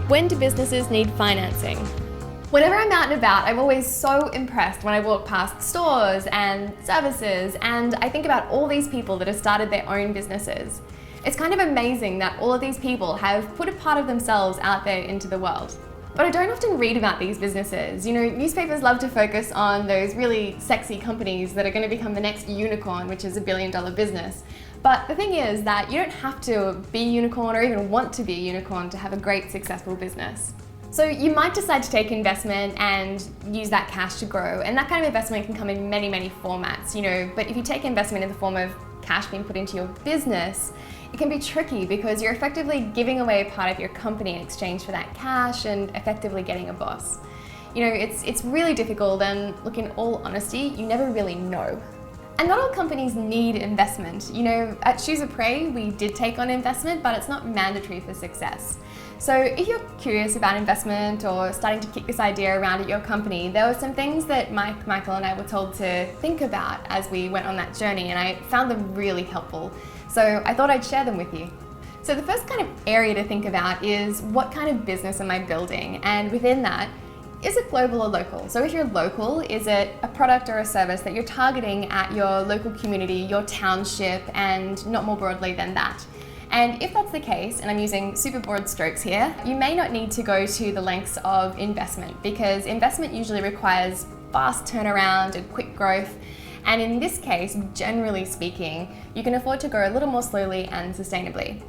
When do businesses need financing? Whenever I'm out and about, I'm always so impressed when I walk past stores and services, and I think about all these people that have started their own businesses. It's kind of amazing that all of these people have put a part of themselves out there into the world. But I don't often read about these businesses. You know, newspapers love to focus on those really sexy companies that are going to become the next unicorn, which is a billion-dollar business. But the thing is that you don't have to be a unicorn or even want to be a unicorn to have a great, successful business. So you might decide to take investment and use that cash to grow, and that kind of investment can come in many, many formats, you know, but if you take investment in the form of cash being put into your business, it can be tricky because you're effectively giving away a part of your company in exchange for that cash and effectively getting a boss. You know, it's really difficult, and look, in all honesty, you never really know. And not all companies need investment. You know, at Shoes of Prey, we did take on investment, but it's not mandatory for success. So if you're curious about investment or starting to kick this idea around at your company, there were some things that Michael and I were told to think about as we went on that journey, and I found them really helpful. So I thought I'd share them with you. So the first kind of area to think about is, what kind of business am I building? And within that, is it global or local? So if you're local, is it a product or a service that you're targeting at your local community, your township, and not more broadly than that? And if that's the case, and I'm using super broad strokes here, you may not need to go to the lengths of investment, because investment usually requires fast turnaround and quick growth. And in this case, generally speaking, you can afford to grow a little more slowly and sustainably.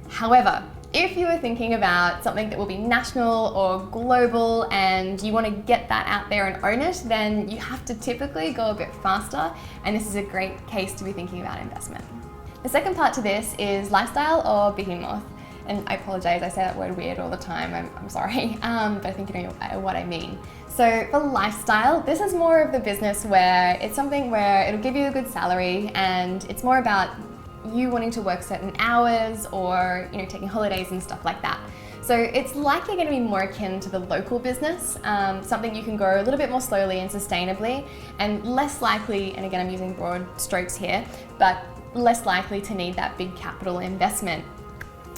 However, if you are thinking about something that will be national or global and you want to get that out there and own it, then you have to typically go a bit faster, and this is a great case to be thinking about investment. The second part to this is lifestyle or behemoth. And I apologize, I say that word weird all the time, I'm sorry, but I think you know what I mean. So for lifestyle, this is more of the business where it's something where it'll give you a good salary, and it's more about you wanting to work certain hours or, you know, taking holidays and stuff like that. So it's likely going to be more akin to the local business, something you can grow a little bit more slowly and sustainably, and less likely, and again I'm using broad strokes here, but less likely to need that big capital investment,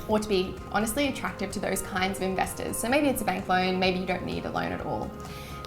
or to be honestly attractive to those kinds of investors. So maybe it's a bank loan, maybe you don't need a loan at all.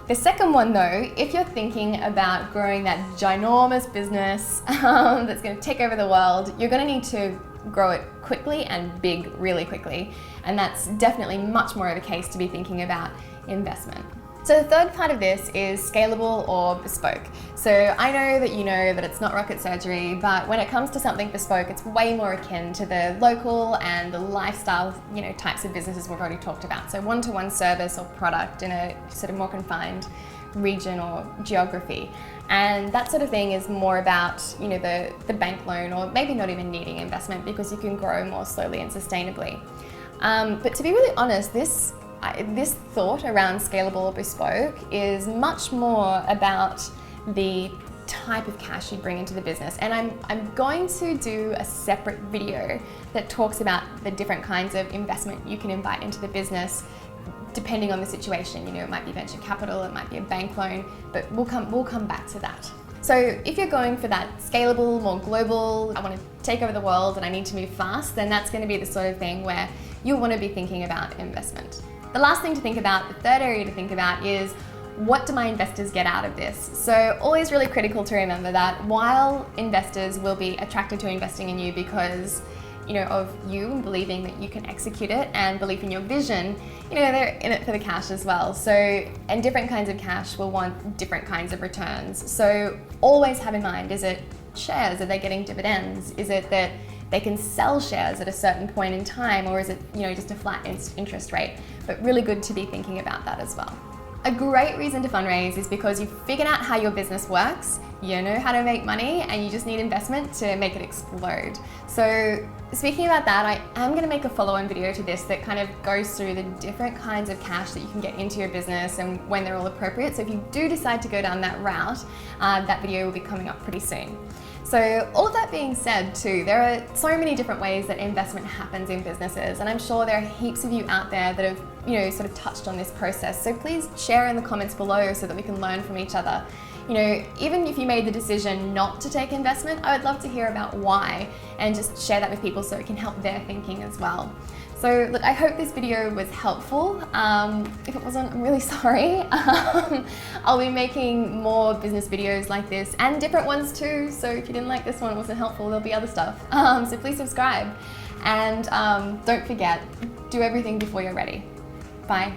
The second one though, if you're thinking about growing that ginormous business that's going to take over the world, you're going to need to grow it quickly and big really quickly. And that's definitely much more of a case to be thinking about investment. So the third part of this is scalable or bespoke. So I know that you know that it's not rocket surgery, but when it comes to something bespoke, it's way more akin to the local and the lifestyle, you know, types of businesses we've already talked about. So one-to-one service or product in a sort of more confined region or geography. And that sort of thing is more about, you know, the bank loan, or maybe not even needing investment because you can grow more slowly and sustainably. But to be really honest, this thought around scalable or bespoke is much more about the type of cash you bring into the business. And I'm going to do a separate video that talks about the different kinds of investment you can invite into the business depending on the situation. You know, it might be venture capital, it might be a bank loan, but we'll come back to that. So if you're going for that scalable, more global, I want to take over the world and I need to move fast, then that's going to be the sort of thing where you'll want to be thinking about investment. The last thing to think about, the third area to think about, is, what do my investors get out of this? So always really critical to remember that while investors will be attracted to investing in you because, you know, of you believing that you can execute it and belief in your vision, you know, they're in it for the cash as well. So, and different kinds of cash will want different kinds of returns. So always have in mind, is it shares? Are they getting dividends? Is it that they can sell shares at a certain point in time, or is it, you know, just a flat interest rate? But really good to be thinking about that as well. A great reason to fundraise is because you've figured out how your business works, you know how to make money, and you just need investment to make it explode. So speaking about that, I am going to make a follow-on video to this that kind of goes through the different kinds of cash that you can get into your business and when they're all appropriate. So if you do decide to go down that route, that video will be coming up pretty soon. So all of that being said too, there are so many different ways that investment happens in businesses, and I'm sure there are heaps of you out there that have, you know, sort of touched on this process. So please share in the comments below so that we can learn from each other. you know, even if you made the decision not to take investment, I would love to hear about why and just share that with people so it can help their thinking as well. So look, I hope this video was helpful. If it wasn't, I'm really sorry. I'll be making more business videos like this and different ones too. So if you didn't like this one, it wasn't helpful, there'll be other stuff. So please subscribe and don't forget, do everything before you're ready. Bye.